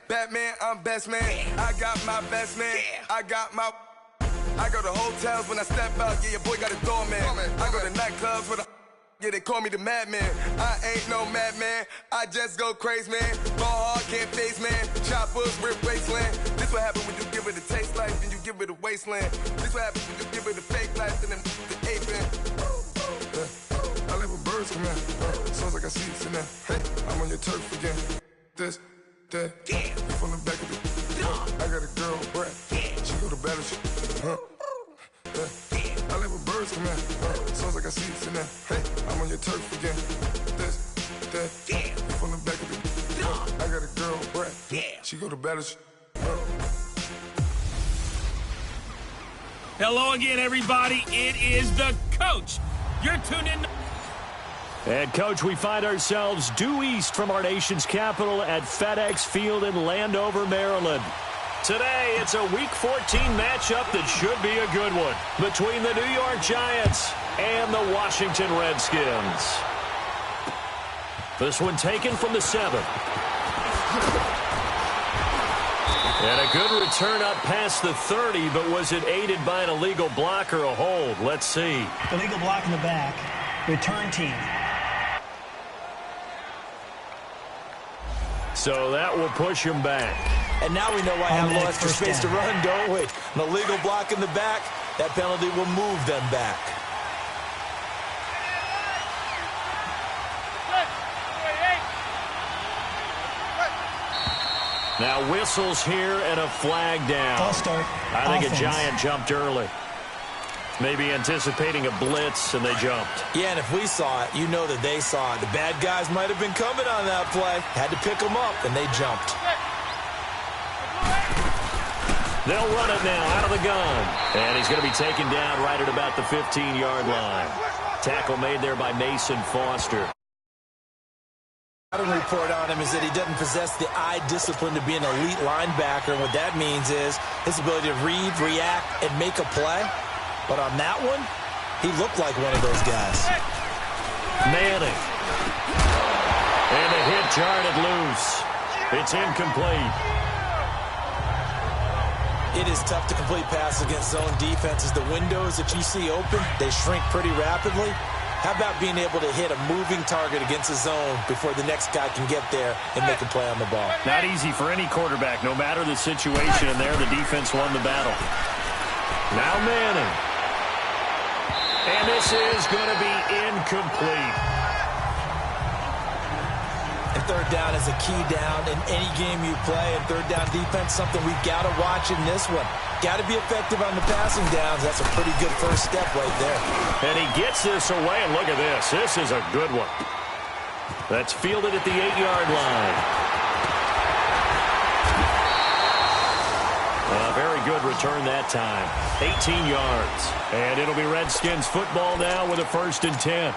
Batman, I'm best man. I got my best man. I go to hotels when I step out. Yeah, your boy got a doorman. I go to nightclubs with a. Yeah, they call me the madman. I ain't no madman. I just go crazy, man. Ball hard, can't face, man. Choppers, rip wasteland. This what happens when you give it a taste life, then you give it a wasteland. This what happens when you give it a fake life, and then the ape in. I live with birds come in. Sounds like I see it in there. Hey, I'm on your turf again. This, that, from the back of the. I got a girl, Brad. She go to battle shit. I live with birds come in. Sounds like I see it in there. Hey, I'm on your turf again. This, that, from the back of the. I got a girl, Brad. She go to battle shit. Hello again, everybody. It is the coach. You're tuned in. And, Coach, we find ourselves due east from our nation's capital at FedEx Field in Landover, Maryland. Today, it's a Week 14 matchup that should be a good one between the New York Giants and the Washington Redskins. This one taken from the 7. And a good return up past the 30, but was it aided by an illegal block or a hold? Let's see. Illegal block in the back. Return team. So that will push him back. And now we know why I have a little extra space to run, don't we? An illegal block in the back, that penalty will move them back. Now whistles here and a flag down. False start. I think Offense. a Giant jumped early. Maybe anticipating a blitz, and they jumped. Yeah, and if we saw it, you know that they saw it. The bad guys might have been coming on that play. Had to pick them up, and they jumped. They'll run it now out of the gun. And he's going to be taken down right at about the 15-yard line. Tackle made there by Mason Foster. The report on him is that he doesn't possess the eye discipline to be an elite linebacker. And what that means is his ability to read, react, and make a play. But on that one, he looked like one of those guys. Manning. And a hit jarred it loose. It's incomplete. It is tough to complete passes against zone defenses. The windows that you see open, they shrink pretty rapidly. How about being able to hit a moving target against a zone before the next guy can get there and make a play on the ball? Not easy for any quarterback, no matter the situation. And there, the defense won the battle. Now Manning. And this is going to be incomplete. And third down is a key down in any game you play. And third down defense, something we've got to watch in this one. Got to be effective on the passing downs. That's a pretty good first step right there. And he gets this away, and look at this. This is a good one. That's fielded at the 8-yard line. A very good return that time. 18 yards. And it'll be Redskins football now with a 1st and 10.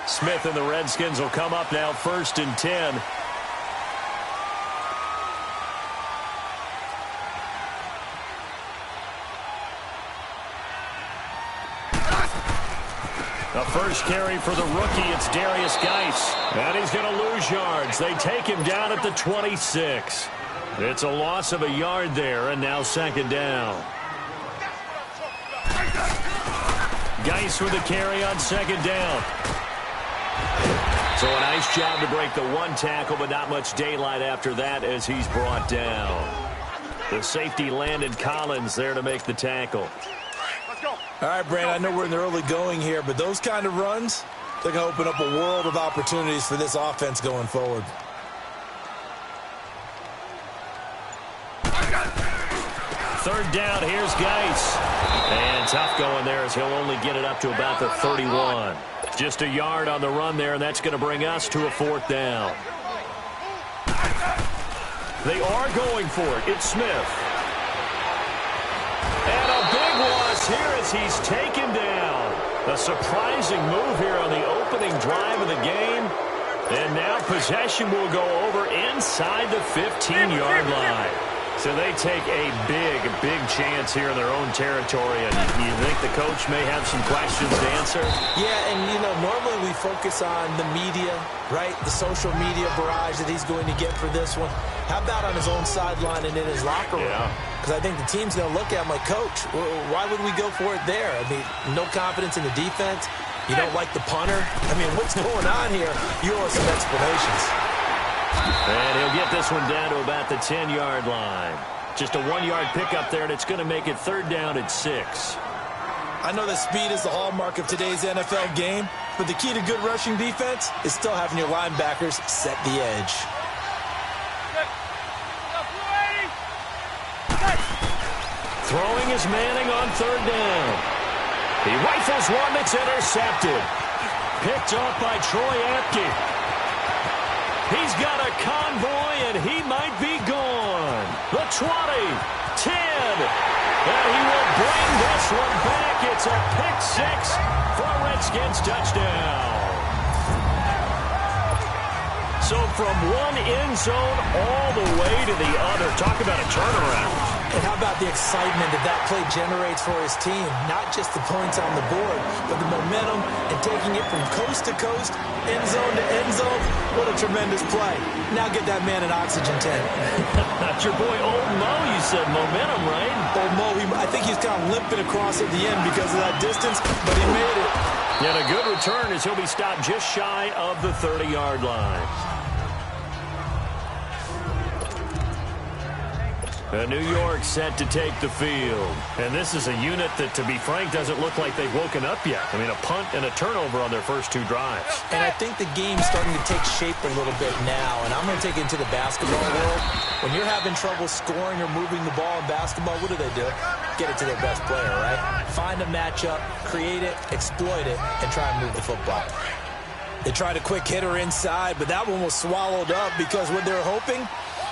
Smith and the Redskins will come up now 1st and 10. The first carry for the rookie, it's Darius Geis. And he's going to lose yards. They take him down at the 26. It's a loss of a yard there, and now 2nd down. Geis with a carry on 2nd down. So a nice job to break the 1 tackle, but not much daylight after that as he's brought down. The safety Landon Collins there to make the tackle. All right, Brand, I know we're in the early going here, but those kind of runs, they're going to open up a world of opportunities for this offense going forward. Third down, here's Geis. And tough going there as he'll only get it up to about the 31. Just a yard on the run there, and that's going to bring us to a 4th down. They are going for it. It's Smith. And a big loss here as he's taken down. A surprising move here on the opening drive of the game. And now possession will go over inside the 15-yard line. So they take a big chance here in their own territory. And you think the coach may have some questions to answer? Yeah, and, you know, normally we focus on the media, right? The social media barrage that he's going to get for this one. How about on his own sideline and in his locker room? Because I think the team's going to look at him like, Coach, why would we go for it there? I mean, no confidence in the defense. You don't like the punter. I mean, what's going on here? You owe us some explanations. And he'll get this one down to about the 10-yard line. Just a 1-yard pickup there, and it's going to make it 3rd down and 6. I know that speed is the hallmark of today's NFL game, but the key to good rushing defense is still having your linebackers set the edge. Throwing is Manning on 3rd down. He rifles one that's intercepted. Picked off by Troy Apke. He's got a convoy, and he might be gone. The 20, 10, and he will bring this one back. It's a pick-6 for a Redskins touchdown. So from one end zone all the way to the other. Talk about a turnaround. And how about the excitement that play generates for his team? Not just the points on the board, but the momentum and taking it from coast to coast, end zone to end zone. What a tremendous play. Now get that man an oxygen tank. That's your boy Old Mo. You said momentum, right? Old Mo, I think he's kind of limping across at the end because of that distance, but he made it. And a good return as he'll be stopped just shy of the 30-yard line. New York set to take the field. And this is a unit that, to be frank, doesn't look like they've woken up yet. I mean, a punt and a turnover on their first 2 drives. And I think the game's starting to take shape a little bit now. And I'm going to take it into the basketball world. When you're having trouble scoring or moving the ball in basketball, what do? Get it to their best player, right? Find a matchup, create it, exploit it, and try and move the football. They tried a quick hitter inside, but that one was swallowed up because what they're hoping,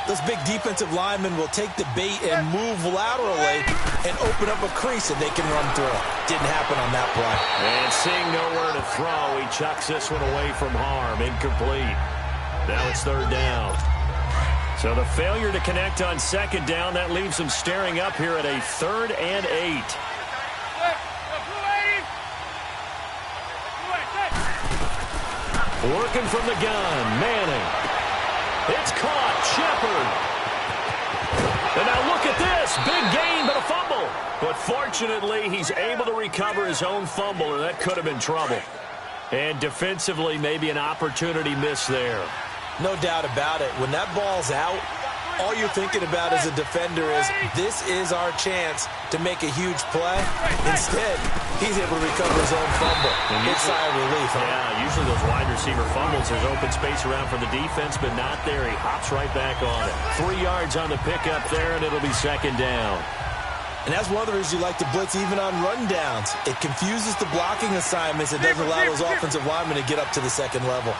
those big defensive linemen will take the bait and move laterally and open up a crease that they can run through. Didn't happen on that play. And seeing nowhere to throw, he chucks this one away from harm. Incomplete. Now it's 3rd down. So the failure to connect on 2nd down, that leaves them staring up here at a 3rd and 8. Working from the gun, Manning. It's caught, Shepard. And now look at this, big gain, but a fumble. But fortunately, he's able to recover his own fumble, or that could have been trouble. And defensively, maybe an opportunity missed there. No doubt about it. When that ball's out, all you're thinking about as a defender is, this is our chance to make a huge play. Instead, he's able to recover his own fumble. It's sigh of relief. Yeah, usually those wide receiver fumbles, there's open space around for the defense, but not there. He hops right back on it. 3 yards on the pickup there, and it'll be 2nd down. And that's one of the reasons you like to blitz even on rundowns. It confuses the blocking assignments. It doesn't allow those offensive linemen to get up to the 2nd level.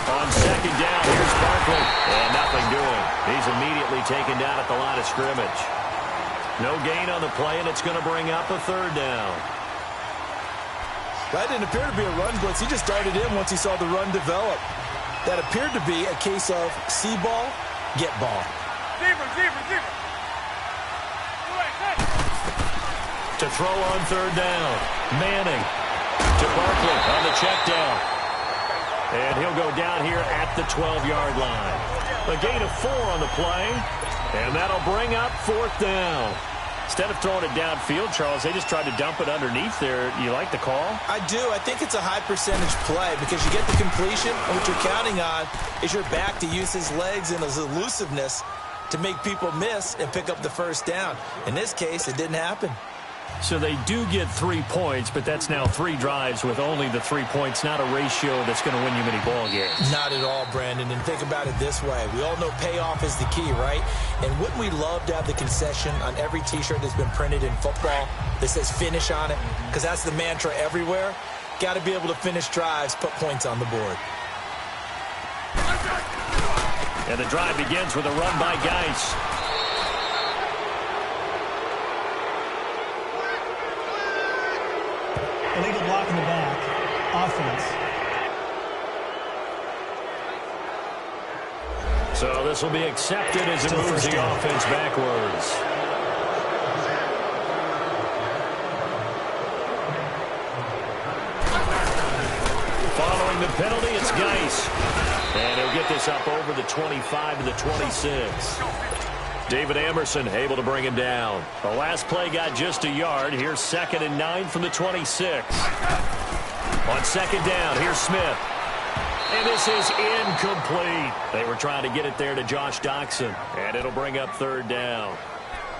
On 2nd down, here's Barkley. And nothing doing. He's immediately taken down at the line of scrimmage. No gain on the play, and it's going to bring up a 3rd down. That didn't appear to be a run blitz. He just darted in once he saw the run develop. That appeared to be a case of see ball, get ball. To throw on 3rd down. Manning to Barkley on the check down. And he'll go down here at the 12-yard line. A gain of 4 on the play, and that'll bring up 4th down. Instead of throwing it downfield, Charles, they just tried to dump it underneath there. You like the call? I do. I think it's a high-percentage play because you get the completion, and what you're counting on is your back to use his legs and his elusiveness to make people miss and pick up the 1st down. In this case, it didn't happen. So they do get 3 points, but that's now 3 drives with only the 3 points, not a ratio that's going to win you many ball games. Not at all, Brandon. And think about it this way. We all know payoff is the key, right? And wouldn't we love to have the concession on every T-shirt that's been printed in football that says finish on it? Because that's the mantra everywhere. Got to be able to finish drives, put points on the board. And the drive begins with a run by Geis. Illegal block in the back. Offense. So this will be accepted as it moves the offense backwards. Following the penalty, it's Geis. And it He'll get this up over the 25 to the 26. David Emerson able to bring him down. The last play got just a yard. Here's 2nd and 9 from the 26. On 2nd down, here's Smith. And this is incomplete. They were trying to get it there to Josh Doxson, and it'll bring up 3rd down.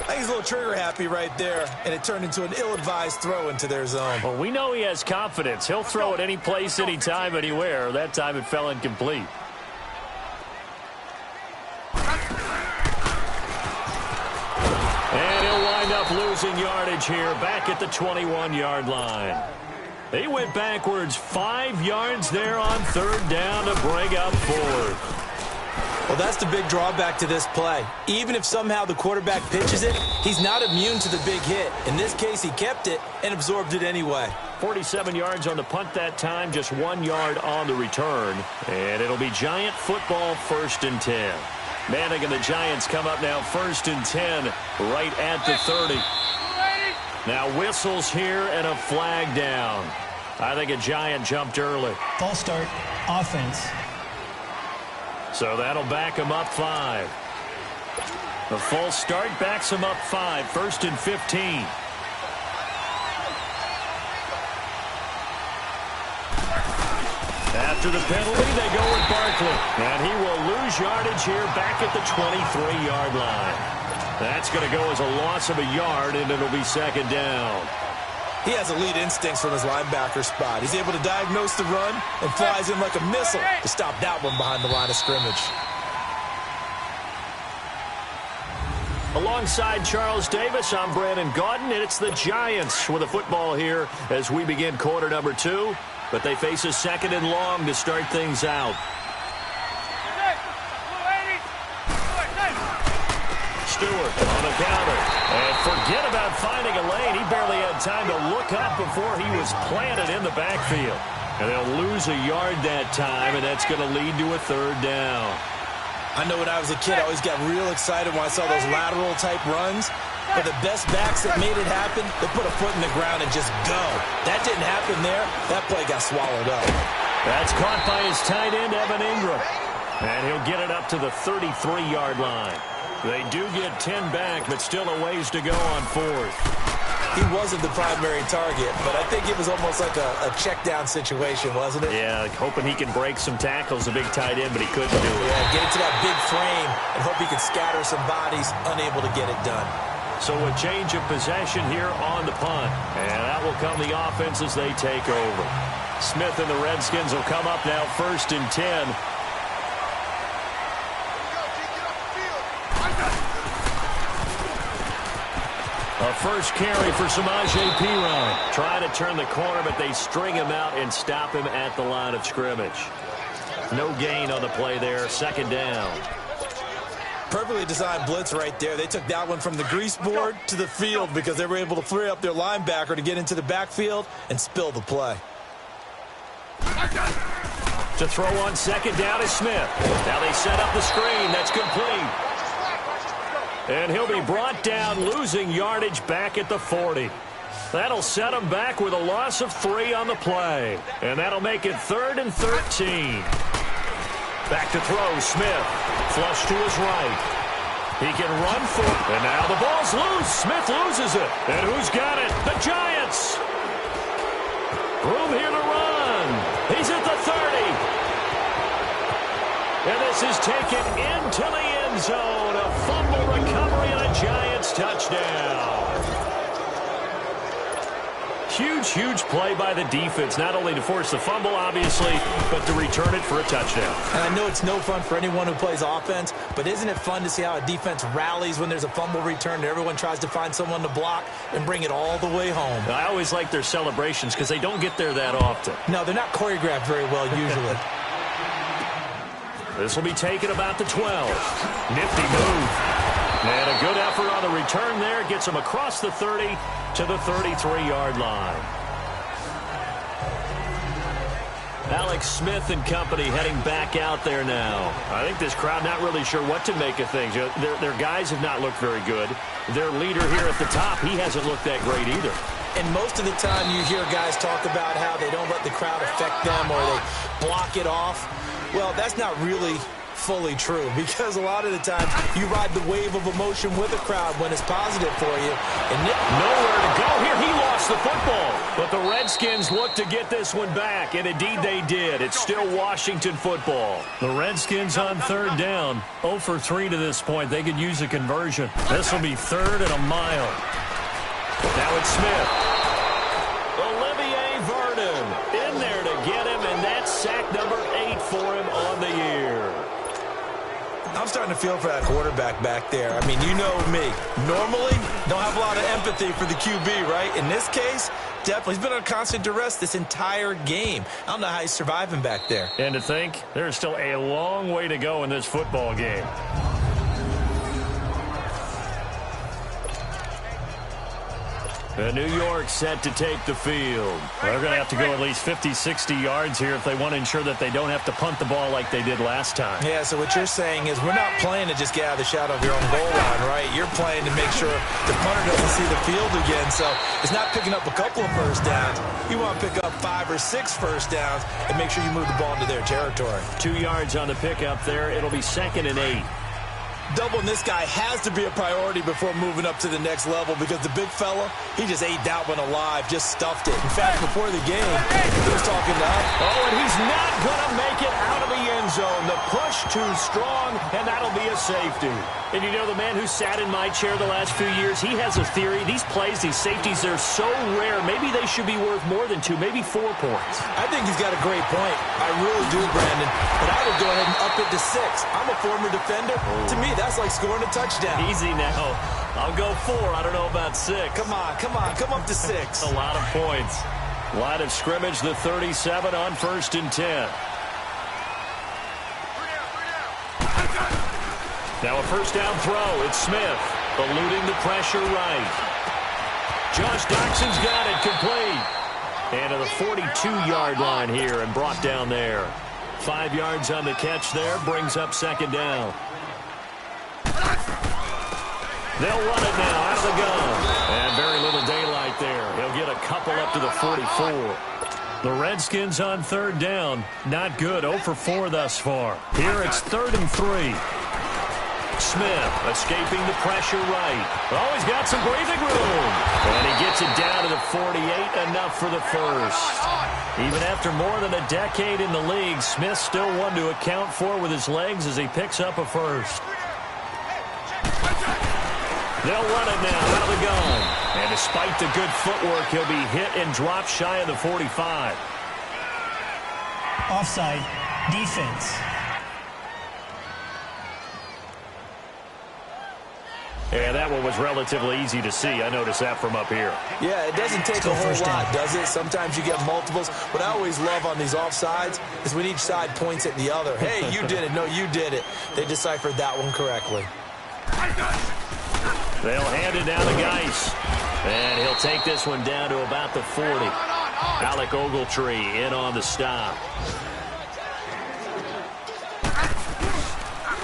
I think he's a little trigger happy right there, and it turned into an ill-advised throw into their zone. Well, we know he has confidence. He'll throw it any place, anytime, anywhere. That time it fell incomplete. And he'll wind up losing yardage here back at the 21-yard line. They went backwards 5 yards there on 3rd down to bring up 4th. Well, that's the big drawback to this play. Even if somehow the quarterback pitches it, he's not immune to the big hit. In this case, he kept it and absorbed it anyway. 47 yards on the punt that time, just 1 yard on the return. And it'll be Giant football 1st and 10. Manning and the Giants come up now 1st and 10 right at the 30. Now whistles here and a flag down. I think a Giant jumped early. False start, offense. So that'll back him up 5. The false start backs him up 5, 1st and 15. After the penalty, they go with Barkley. And he will lose yardage here back at the 23-yard line. That's going to go as a loss of a yard, and it'll be 2nd down. He has elite instincts from his linebacker spot. He's able to diagnose the run and flies in like a missile to stop that one behind the line of scrimmage. Alongside Charles Davis, I'm Brandon Gaudin, and it's the Giants with the football here as we begin quarter number 2. But they face a 2nd and long to start things out. Stewart on the counter. And forget about finding a lane. He barely had time to look up before he was planted in the backfield. And they'll lose a yard that time, and that's going to lead to a 3rd down. I know when I was a kid, I always got real excited when I saw those lateral-type runs. But the best backs that made it happen, they put a foot in the ground and just go. That didn't happen there. That play got swallowed up. That's caught by his tight end, Evan Ingram. And he'll get it up to the 33-yard line. They do get 10 back, but still a ways to go on 4th. He wasn't the primary target, but I think it was almost like a check-down situation, wasn't it? Yeah, like hoping he can break some tackles, a big tight end, but he couldn't do it. Yeah, get into that big frame and hope he can scatter some bodies, unable to get it done. So a change of possession here on the punt. And that will come the offense as they take over. Smith and the Redskins will come up now 1st and 10. A first carry for Samaje Perine. Trying to turn the corner, but they string him out and stop him at the line of scrimmage. No gain on the play there. 2nd down. Perfectly designed blitz right there. They took that one from the grease board to the field because they were able to free up their linebacker to get into the backfield and spill the play. To throw on 2nd down is Smith. Now they set up the screen. That's complete. And he'll be brought down, losing yardage back at the 40. That'll set him back with a loss of 3 on the play. And that'll make it 3rd and 13. Back to throw, Smith. Flush to his right. He can run for it. And now the ball's loose. Smith loses it. And who's got it? The Giants. Room here to run. He's at the 30. And this is taken into the end zone. A fumble recovery and a Giants touchdown. Huge, huge play by the defense, not only to force the fumble, obviously, but to return it for a touchdown. And I know it's no fun for anyone who plays offense, but isn't it fun to see how a defense rallies when there's a fumble return and everyone tries to find someone to block and bring it all the way home? I always like their celebrations because they don't get there that often. No, they're not choreographed very well usually. This will be taken about the 12. Nifty move. And a good effort on the return there. Gets him across the 30 to the 33-yard line. Alex Smith and company heading back out there now. I think this crowd not really sure what to make of things. Their guys have not looked very good. Their leader here at the top, he hasn't looked that great either. And most of the time you hear guys talk about how they don't let the crowd affect them or they block it off. Well, that's not really fully true, because a lot of the times you ride the wave of emotion with a crowd when it's positive for you. And nowhere to go here. He lost the football. But the Redskins look to get this one back, and indeed they did. It's still Washington football. The Redskins on third down. 0 for 3 to this point. They could use a conversion. This will be third and a mile. Now it's Smith. Olivier Vernon in there to get him, and that's sack number 8 for him on the year. I'm starting to feel for that quarterback back there. I mean, you know me. Normally, don't have a lot of empathy for the QB, right? In this case, definitely. He's been on constant duress this entire game. I don't know how he's surviving back there. And to think, there's still a long way to go in this football game. And New York set to take the field. They're going to have to go at least 50, 60 yards here if they want to ensure that they don't have to punt the ball like they did last time. Yeah, so what you're saying is we're not playing to just get out of the shadow of your own goal line, right? You're playing to make sure the punter doesn't see the field again. So it's not picking up a couple of first downs. You want to pick up 5 or 6 first downs and make sure you move the ball into their territory. 2 yards on the pickup there. It'll be 2nd and 8. Doubling this guy has to be a priority before moving up to the next level, because the big fella, he just ate that one alive, just stuffed it. In fact, before the game, he was talking to us. Oh, and he's not going to make it out of the end zone. The push too strong, and that'll be a safety. And you know, the man who sat in my chair the last few years, he has a theory. These plays, these safeties, they're so rare. Maybe they should be worth more than 2, maybe 4 points. I think he's got a great point. I really do, Brandon. But I would go ahead and up it to 6. I'm a former defender. To me, that's like scoring a touchdown. Easy now. I'll go 4. I don't know about 6. Come on. Come up to 6. A lot of points. Line of scrimmage, the 37 on 1st and 10. Now a first down throw. It's Smith eluding the pressure right. Josh Doxson's got it complete. And to the 42-yard line here and brought down there. 5 yards on the catch there. Brings up 2nd down. They'll run it now out of the gun. And very little daylight there. He'll get a couple up to the 44. The Redskins on 3rd down. Not good. 0 for 4 thus far. Here it's 3rd and 3. Smith escaping the pressure right. Oh, he's got some breathing room. And he gets it down to the 48. Enough for the first. Even after more than a decade in the league, Smith still one to account for with his legs as he picks up a first. They'll run it now out of the gun. And despite the good footwork, he'll be hit and dropped shy of the 45. Offside. Defense. Yeah, that one was relatively easy to see. I noticed that from up here. Yeah, it doesn't take a whole lot, does it? Sometimes you get multiples. What I always love on these offsides is when each side points at the other. Hey, you did it. No, you did it. They deciphered that one correctly. They'll hand it down to Geis. And he'll take this one down to about the 40. Alec Ogletree in on the stop.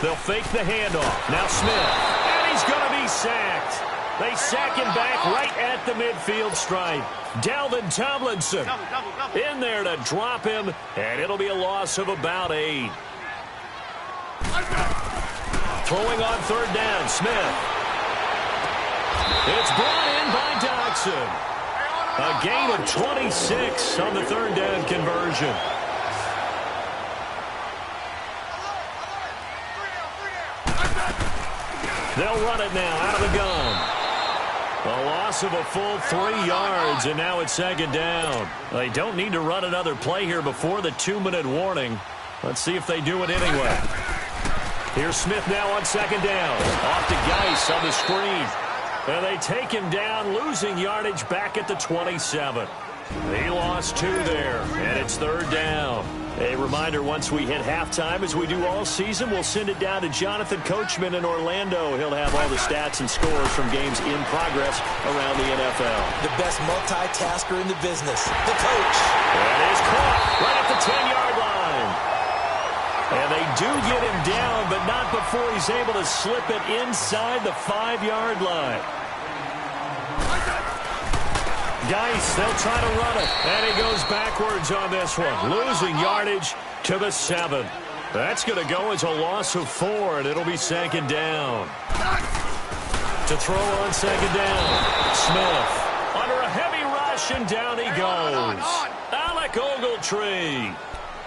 They'll fake the handoff. Now Smith. He's going to be sacked. They sack him back right at the midfield stripe. Dalvin Tomlinson in there to drop him, and it'll be a loss of about 8. Throwing on 3rd down, Smith. It's brought in by Doxson. A gain of 26 on the 3rd down conversion. They'll run it now out of the gun. A loss of a full 3 yards, and now it's 2nd down. They don't need to run another play here before the 2-minute warning. Let's see if they do it anyway. Here's Smith now on 2nd down. Off to Geis on the screen. And they take him down, losing yardage back at the 27. He lost 2 there, and it's 3rd down. A reminder, once we hit halftime, as we do all season, we'll send it down to Jonathan Coachman in Orlando. He'll have all the stats and scores from games in progress around the NFL. The best multitasker in the business, the coach. And he's caught right at the 10-yard line. And they do get him down, but not before he's able to slip it inside the 5-yard line. Geis, they'll try to run it. And he goes backwards on this one, losing yardage to the 7. That's going to go as a loss of 4, and it'll be second down. To throw on second down, Smith. Under a heavy rush, and down he goes. Alec Ogletree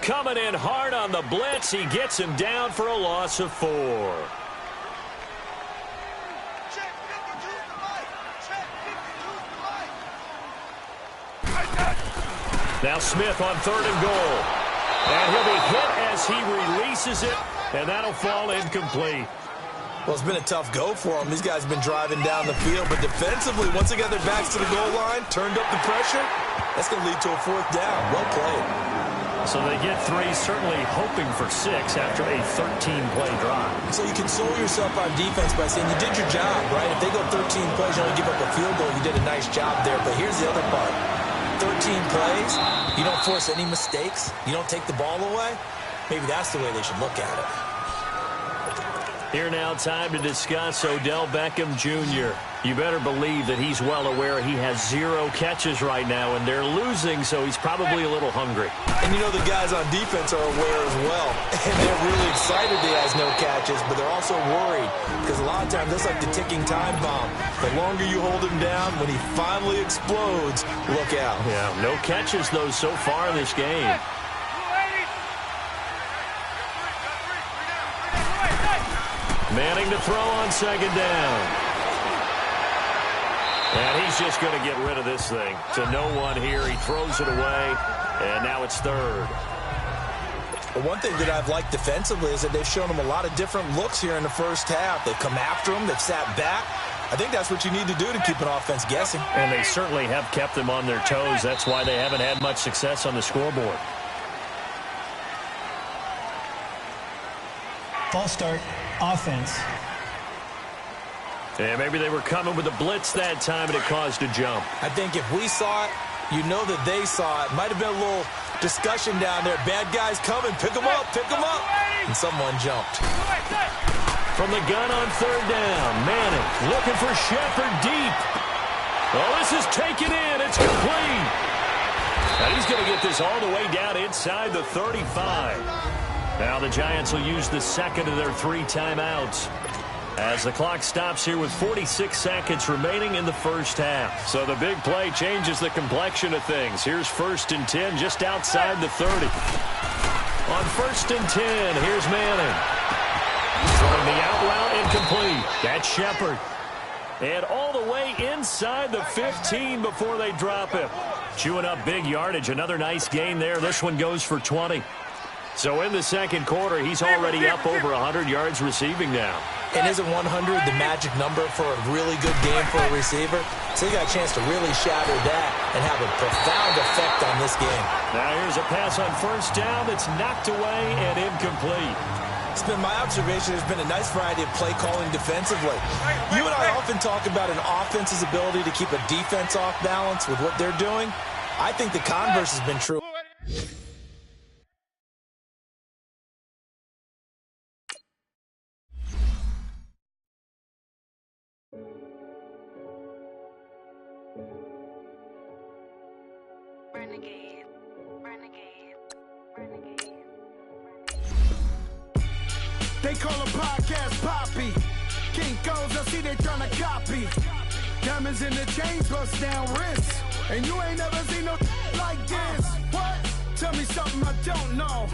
coming in hard on the blitz. He gets him down for a loss of 4. Now Smith on 3rd and goal. And he'll be hit as he releases it, and that'll fall incomplete. Well, it's been a tough go for them. These guys have been driving down the field, but defensively, once they got their backs to the goal line, turned up the pressure, that's going to lead to a 4th down. Well played. So they get 3, certainly hoping for 6 after a 13-play drive. So you console yourself on defense by saying you did your job, right? If they go 13 plays, you only give up a field goal, you did a nice job there. But here's the other part. 13 plays, you don't force any mistakes, you don't take the ball away. Maybe that's the way they should look at it. Here now, time to discuss Odell Beckham Jr. You better believe that he's well aware he has 0 catches right now, and they're losing, so he's probably a little hungry. And you know the guys on defense are aware as well. And they're really excited he has no catches, but they're also worried because a lot of times that's like the ticking time bomb. The longer you hold him down, when he finally explodes, look out. Yeah, no catches, though, so far in this game. Manning to throw on second down. And he's just going to get rid of this thing. To no one here. He throws it away, and now it's 3rd. Well, one thing that I've liked defensively is that they've shown him a lot of different looks here in the first half. They've come after him. They've sat back. I think that's what you need to do to keep an offense guessing. And they certainly have kept them on their toes. That's why they haven't had much success on the scoreboard. False start. Offense. And maybe they were coming with a blitz that time, and it caused a jump. I think if we saw it, you know that they saw it. Might have been a little discussion down there. Bad guys coming. Pick them up. Pick them up. And someone jumped. From the gun on 3rd down, Manning looking for Shepard deep. Oh, this is taken in. It's complete. And he's going to get this all the way down inside the 35. Now the Giants will use the second of their 3 timeouts as the clock stops here with 46 seconds remaining in the first half. So the big play changes the complexion of things. Here's 1st and 10 just outside the 30. On 1st and 10, here's Manning. Throwing the out route incomplete. That's Shepard. And all the way inside the 15 before they drop him. Chewing up big yardage. Another nice gain there. This one goes for 20. So in the second quarter, he's already up over 100 yards receiving now. And isn't 100 the magic number for a really good game for a receiver? So he got a chance to really shatter that and have a profound effect on this game. Now here's a pass on 1st down that's knocked away and incomplete. It's been my observation there's been a nice variety of play calling defensively. You and I often talk about an offense's ability to keep a defense off balance with what they're doing. I think the converse has been true. They call a podcast Poppy. King goes, I see they tryna copy. Diamonds in the chains, bust down wrists. And you ain't never seen no like this. What? Tell me something I don't know.